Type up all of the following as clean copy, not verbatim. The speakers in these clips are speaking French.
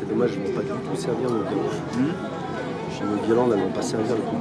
c'est dommage, ils ne vont pas du tout servir nos violons. Chez nos violons, là, ils ne vont pas servir le coup.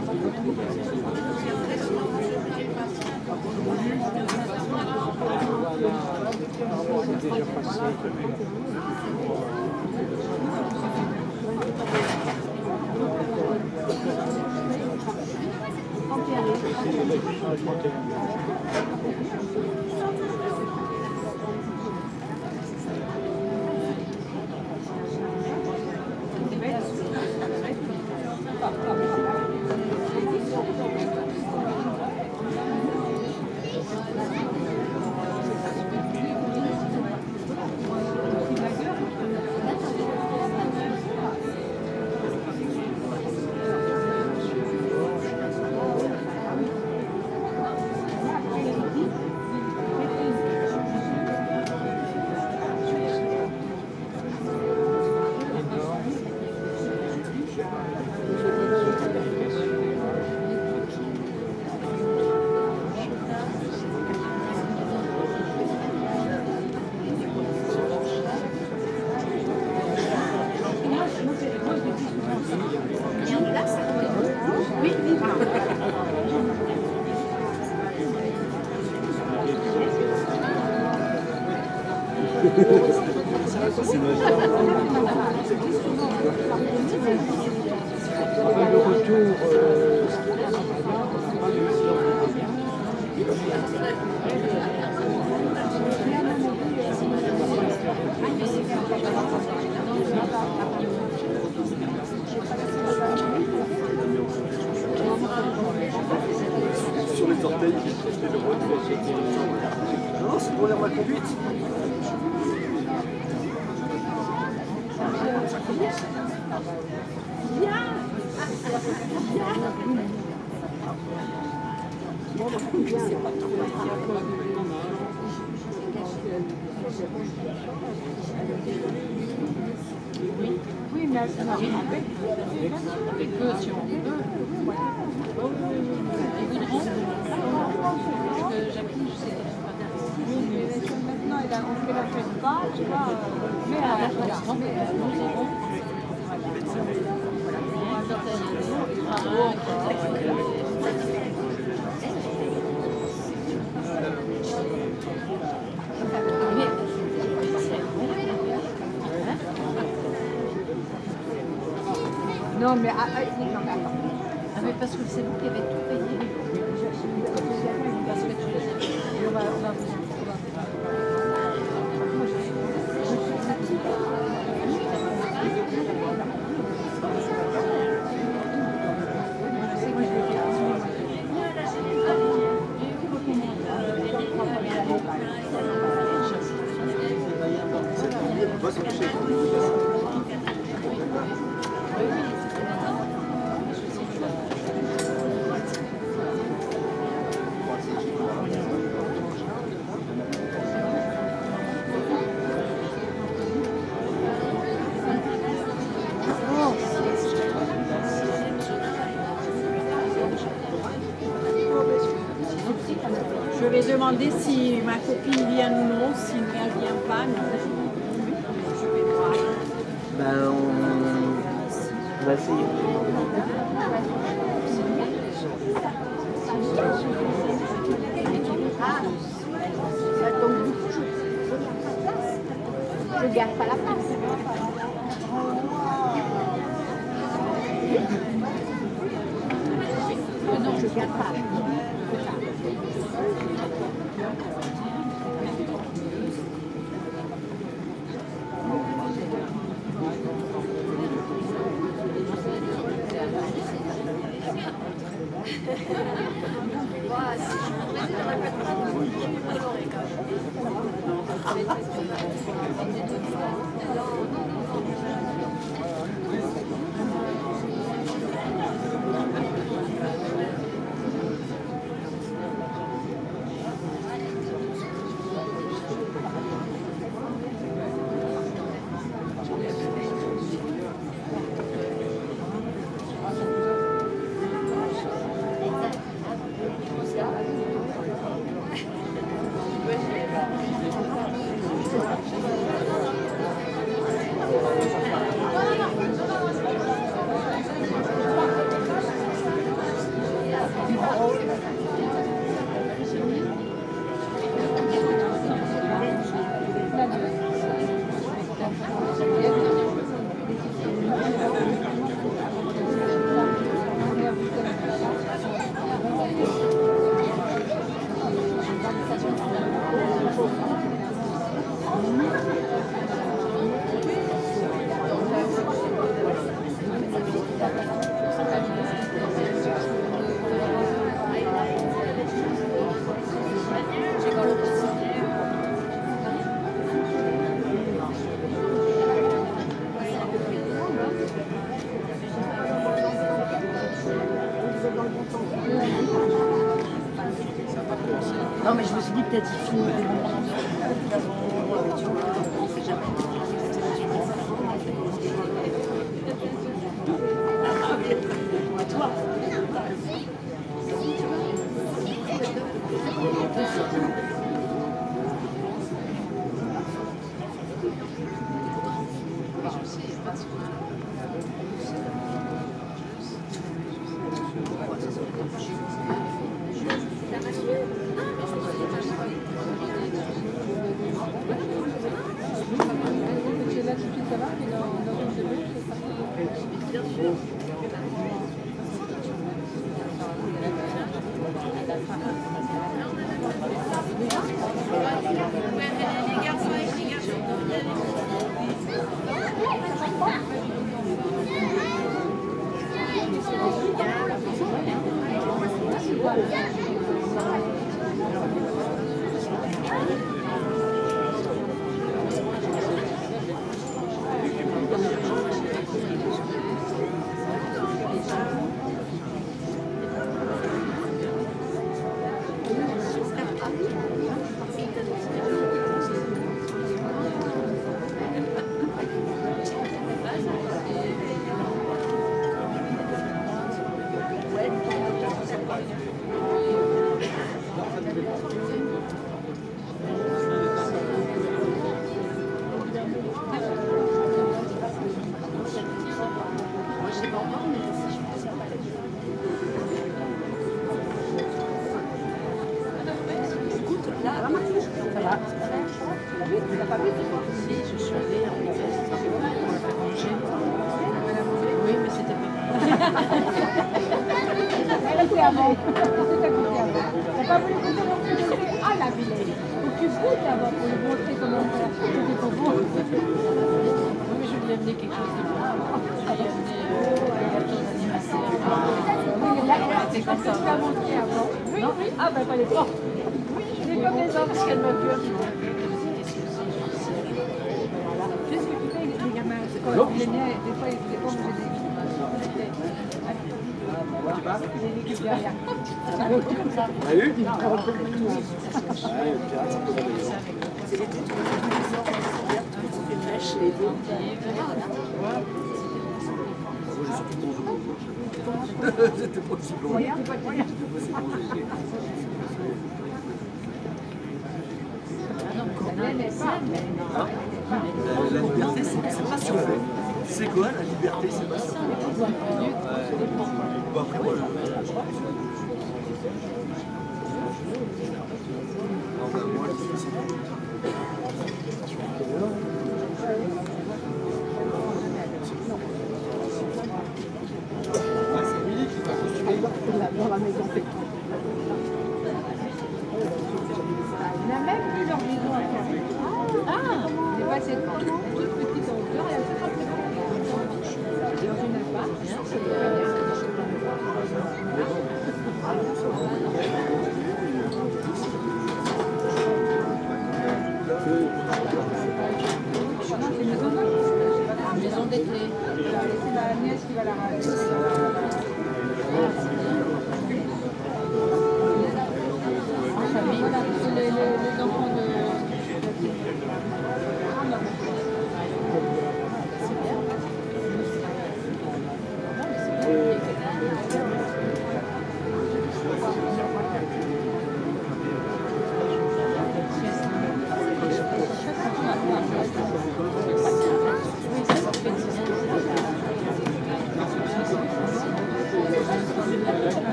Sur les orteils, c'était le retour. Non, c'est pour la conduite. Oui, mais ça n'arrive pas. Avec eux, si on peut. J'appuie, je sais pas. Maintenant, on fait la fête pas, tu vois. Mais à l'instant, non, mais parce que c'est vous qui avez tout payé. Parce que tu les as. On va vous. Je vais demander si ma copine vient ou non, si elle ne vient pas, non. Je vais voir. Ben, on va essayer. Donc du coup, je ne garde pas la place. Non, je ne garde pas. peut-être il filme des moments d'avant, tu vois, on ne sait jamais. Toi. Avant. T'as pas voulu goûter non plus de thé à la Villette. Faut que tu goûtes avant pour lui montrer comment faire. C'était pour vous. Oui, mais je lui ai amené quelque chose de bon. Je lui ai amené un gâteau d'anniversaire. Oui, là, c'est comme ça. Tu l'as montré avant. Oui, non. Oui. Ah, ben, fallait pas. Oui, je l'ai pas des enfants. Parce qu'elle m'a vu un Tu sais ce que tu fais, les gamins, c'est quand ils venaient, des fois, ils voulaient pas manger des légumes. Tu passes? Les légumes derrière. T'as eu? C'est l'été, tu vois, tu fais fraîche et beau. Moi, j'ai surtout mangé. C'était pas si bon. La liberté, c'est pas sur le fait. C'est quoi la liberté? C'est pas sur le fait. Bon, après, moi, Dans la maison, c'est tout. On a même vu leur maison à faire. Ah, c'est pas cette toute petite hauteur, elle a très très dans une appart. maison des clés. C'est la nièce qui va la ramener. En famille. Voilà, c'est les enfants de...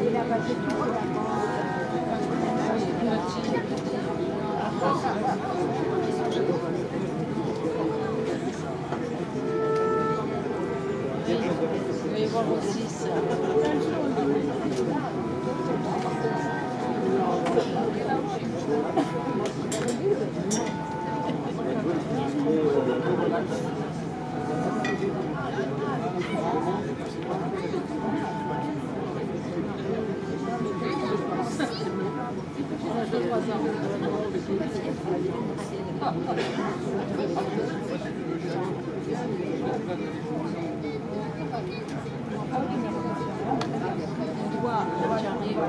Il a passé tout pour Il va y voir aussi ça. On voit, tu arrives,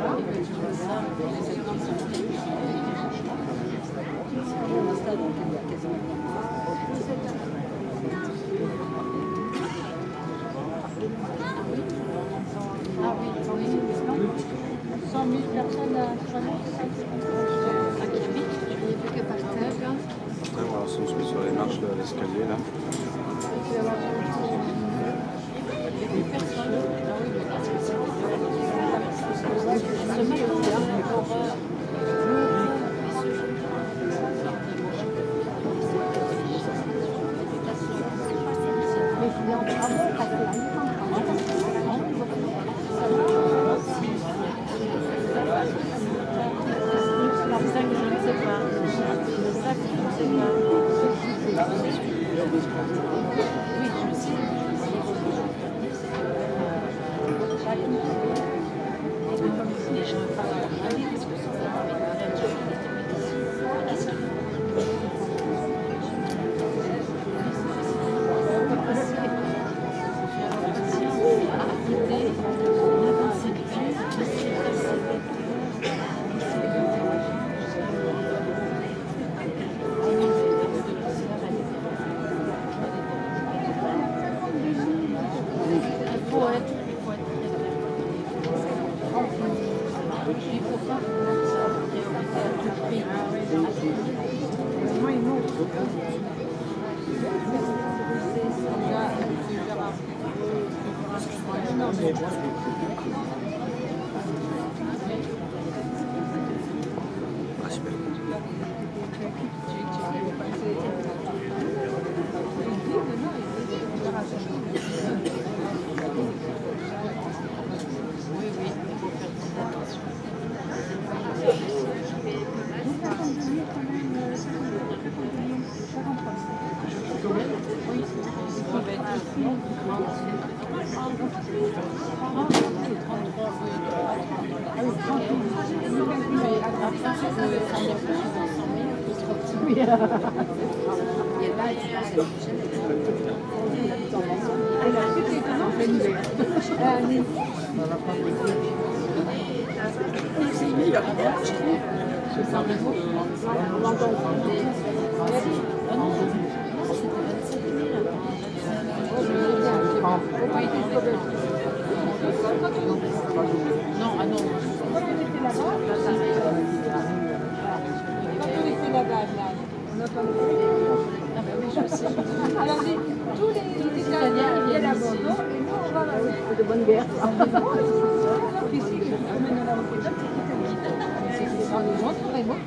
Ah oui, 100 000 personnes à Toronto, ça qui habitent, il n'y a plus que par terre. Après, voilà, on se met sur les marches de l'escalier là. Ah, super. Non, ah non. Alors, tous les Italiens ils viennent à Bordeaux et nous on va là-bas. C'est de bonne guerre. Ici, je promène dans la route, c'est des gens très beaux.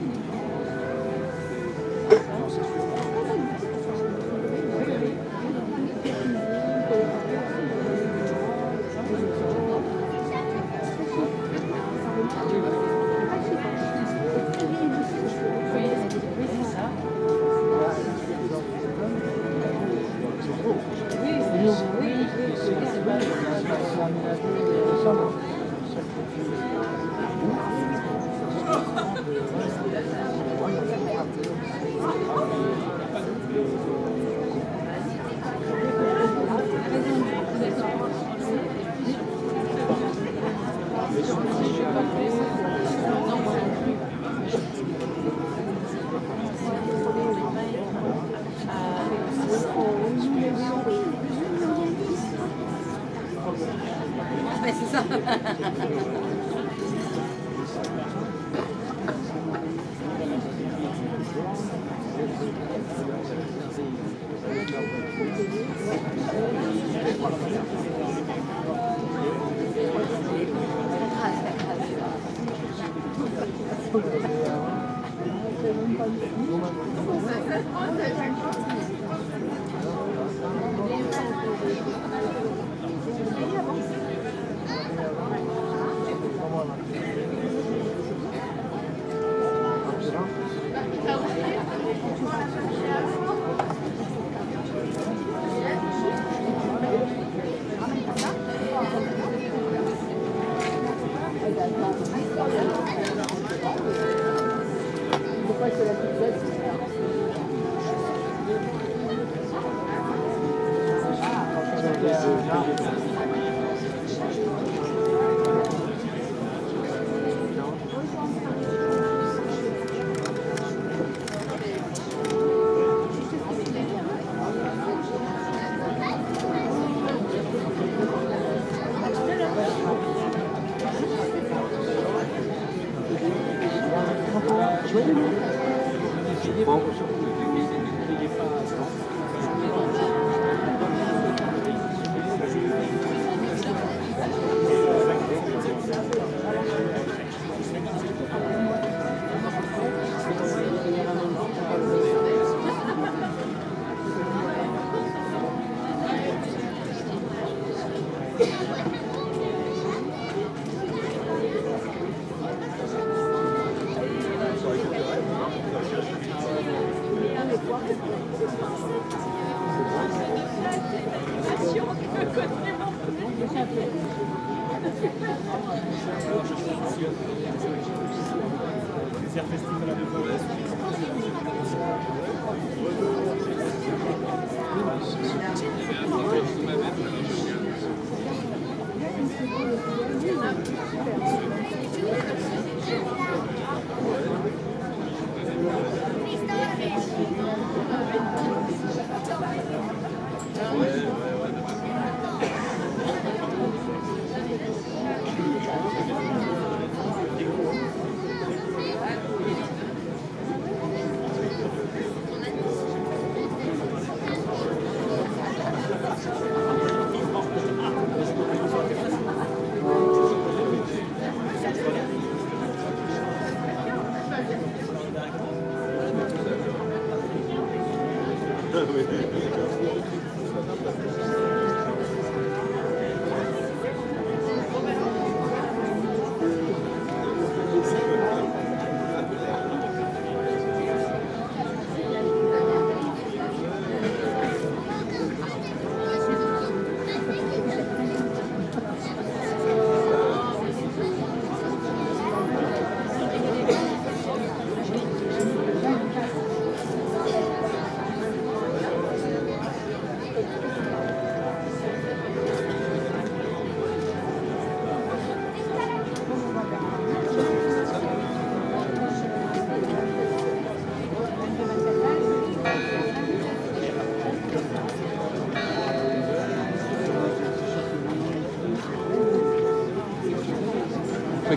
C'est ça. mec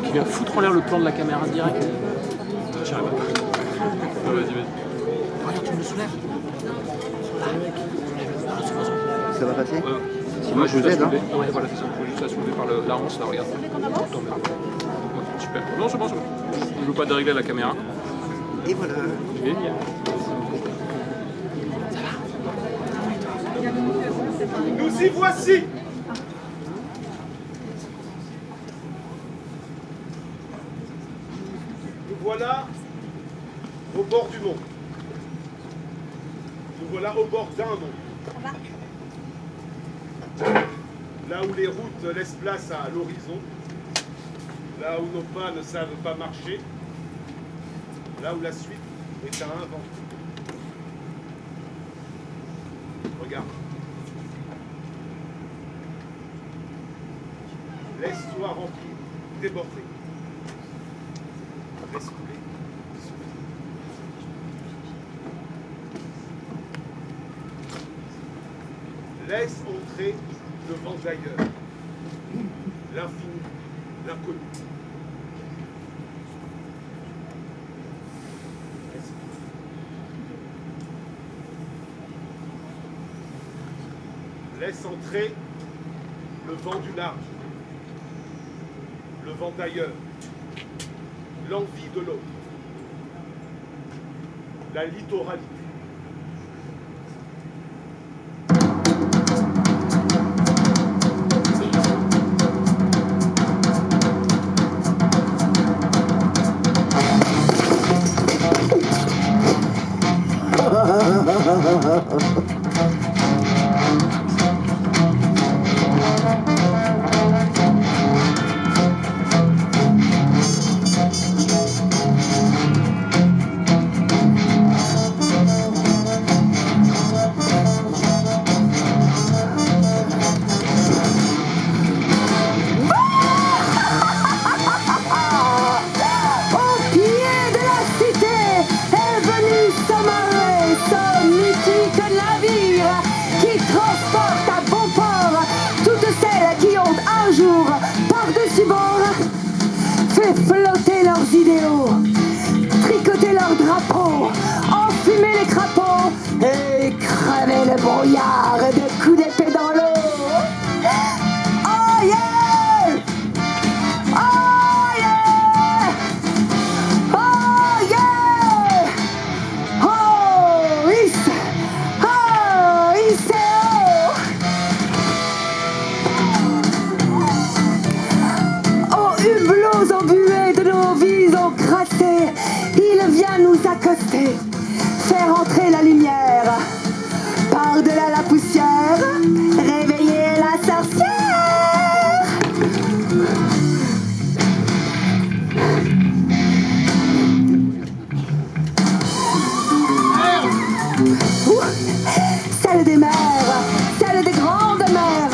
qui vient foutre en l'air le plan de la caméra direct. J'arrive pas. Vas-y, vas-y. Regarde, tu me soulèves. Ça va passer Ouais. Sinon, je vous aide. Hein. Ouais, voilà, c'est ça. Il faut juste la soulever par la hanse, là, regarde. Attends, mais... Ouais, super. Non, c'est bon, c'est bon. Je veux pas dérégler la caméra. Et voilà. Génial. Nous y voici. Nous voilà au bord du monde. Nous voilà au bord d'un monde. Là où les routes laissent place à l'horizon, là où nos pas ne savent pas marcher, là où la suite est à inventer. Regarde. Laisse-toi remplir, déborder. Laisse couler. Laisse entrer le vent d'ailleurs, l'infini, l'inconnu. Laisse entrer le vent du large, le vent d'ailleurs, l'envie de l'autre, la littoralité. vient nous accoster, faire entrer la lumière. Par-delà la poussière, réveiller la sorcière. Celle des mères, celle des grandes mères,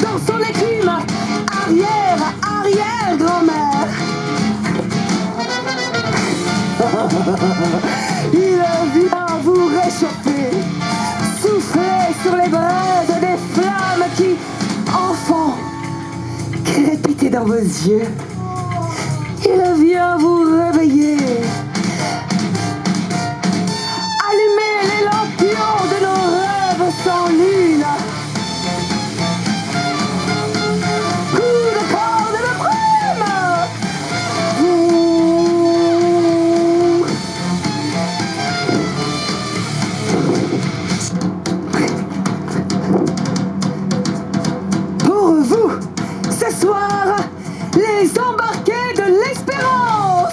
dans son écume, arrière-grand-mère. Il vient vous réchauffer, souffler sur les braises des flammes qui, enfants, crépitaient dans vos yeux. Il vient vous réveiller, allumer les lampions de nos rêves sans lune. Coup de corde de brume. Pour vous, ce soir, les embarqués de l'espérance.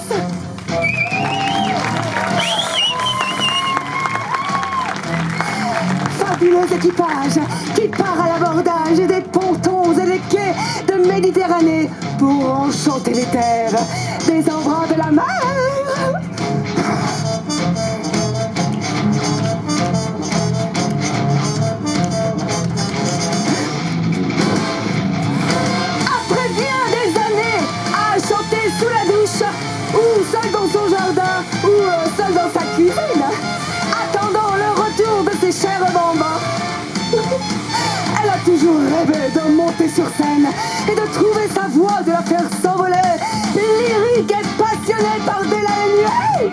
Fabuleux équipage qui part à l'abordage des pontons et des quais de Méditerranée pour enchanter les terres des embruns de la mer. Après bien des années à chanter sous la douche, ou seul dans son jardin, ou seul dans sa cuisine, attendant le retour de ses chers bambins, elle a toujours rêvé de monter sur scène et de trouver sa voix, de la faire s'envoler, lyrique et passionnée par-delà les nuées.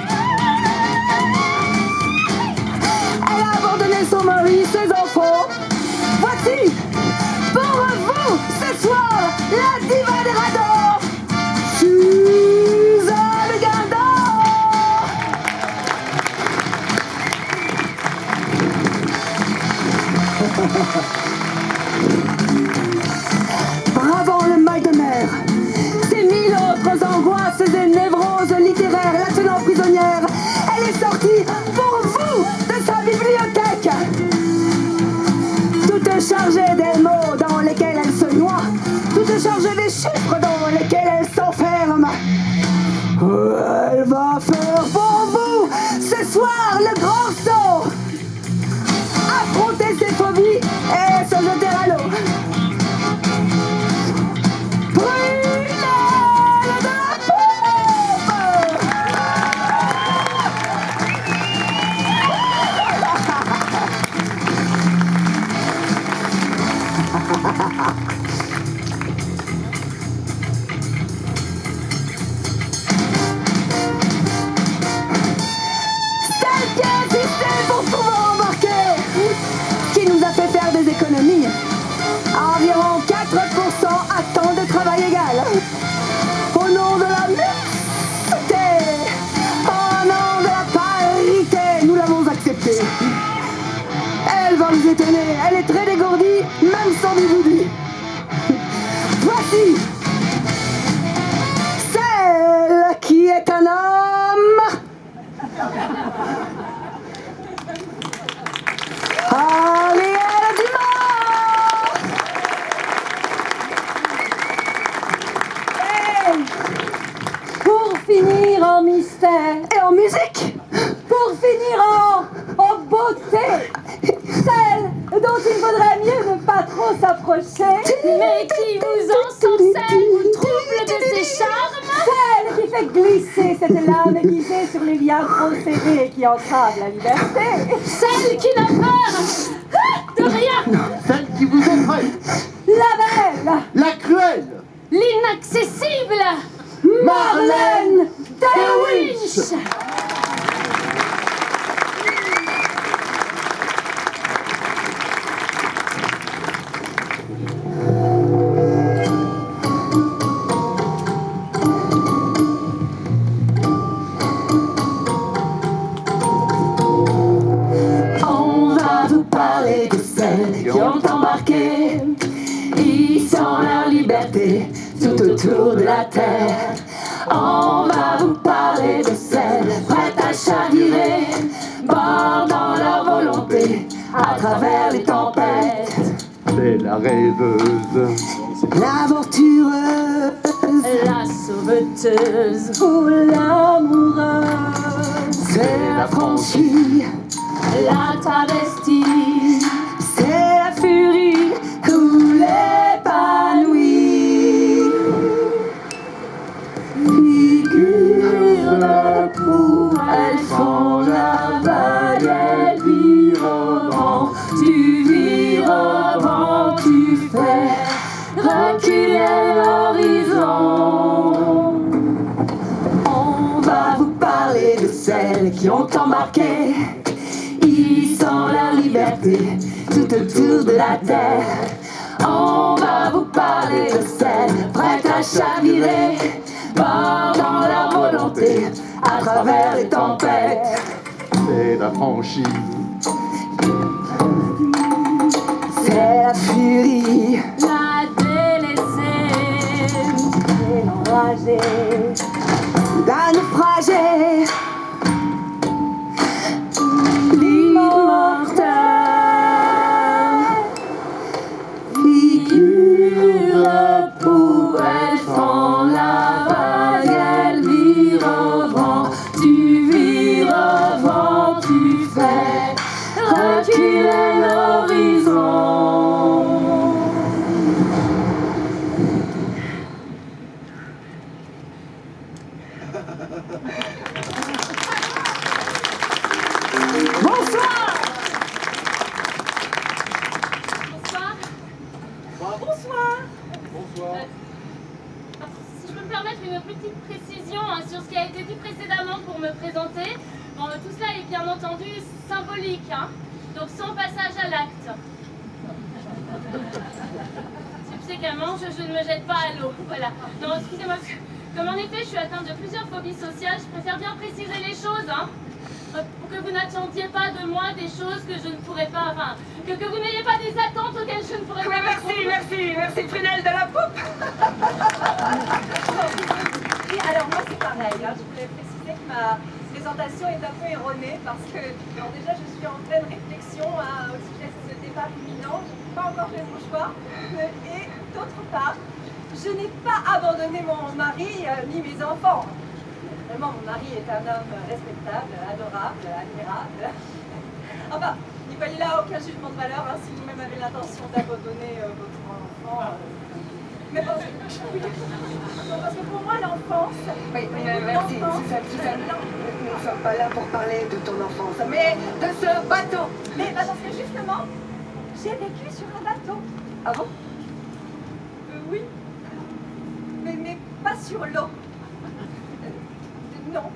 Elle a abandonné son mari, ses enfants. Voici, pour vous, ce soir, la diva des radeaux, Suzanne Guindon. Bravant le mal de mer, ces 1000 autres angoisses et névroses littéraires la tenant prisonnière, elle est sortie pour vous de sa bibliothèque, toute chargée des mots dans lesquels elle se noie, toute chargée des chiffres dans lesquels elle s'enferme. Elle va faire pour vous ce soir le grand saut, affronter ses phobies et se jeter à l'eau. Brûlez de la pompe. Celle qui a insisté pour pouvoir embarquer, ce qui nous a fait faire des économies. Environ 4% à temps de travail égal. Au nom de la mixité, au nom de la parité, nous l'avons acceptée. Elle va nous étonner, elle est très dégourdie, même sans bigoudi. Voici celle qui est un homme. Ariel Dumont. Pour finir en mystère Et en musique, pour finir en beauté, celle dont il faudrait mieux ne pas trop s'approcher, Mais qui vous ensorcelle, vous trouble de ses charmes. celle qui fait glisser cette lame aiguisée sur les liens procédés qui entravent la liberté, Celle qui n'a peur de rien. Celle qui vous effraie, la belle la cruelle, L'inaccessible. Marlène Dewinch. on va vous parler de celles qui ont embarqué, hissant leur liberté tout autour de la terre. On va vous parler de celles prêtes à la rêveuse, l'aventureuse, La sauveteuse, ou l'amoureuse. C'est la franchie, la travestie, c'est la furie ou l'épanouie. Figure de proue, elles font la vague, elles virent au vent. Tu vires au vent, tu fais reculer l'horizon. On va vous parler de celles qui ont embarqué. Ils sont la liberté tout autour de la terre. On va vous parler de celles prêtes à chavirer, fort dans leur volonté à travers les tempêtes. c'est la franchie, C'est la furie, la délaissée, l'enragée, la naufragée, l'immortel. Figure de proue, elles font la vague, elles virent au vent. Tu vires au vent, tu fais reculer l'horizon. Bonsoir. Bonsoir. Bonsoir. Si je peux me permettre une petite précision sur ce qui a été dit précédemment pour me présenter. Bon, tout cela est bien entendu symbolique, hein, donc sans passage à l'acte. Subséquemment, je ne me jette pas à l'eau. Voilà. Non, excusez-moi, parce que, comme en effet je suis atteinte de plusieurs phobies sociales, je préfère bien préciser les choses, hein, pour que vous n'attendiez pas de moi des choses que je ne pourrais pas, enfin, que vous n'ayez pas des attentes auxquelles je ne pourrais pas répondre. Merci Prunelle de la poupe. Oui, alors moi c'est pareil, hein. Je voulais préciser que ma présentation est un peu erronée parce que, alors déjà je suis en pleine réflexion au sujet de ce départ imminent, je n'ai pas encore fait mon choix, et d'autre part, je n'ai pas abandonné mon mari ni mes enfants. Vraiment, mon mari est un homme respectable, adorable, admirable. Enfin, n'y voyez là aucun jugement de valeur, hein, si vous-même avez l'intention d'abandonner votre enfant. Mais parce que pour moi, l'enfance... Oui, merci, Suzanne. Nous ne sommes pas là pour parler de ton enfance, mais de ce bateau. Mais parce que justement, j'ai vécu sur un bateau. Ah bon? Oui. Mais pas sur l'eau. Non.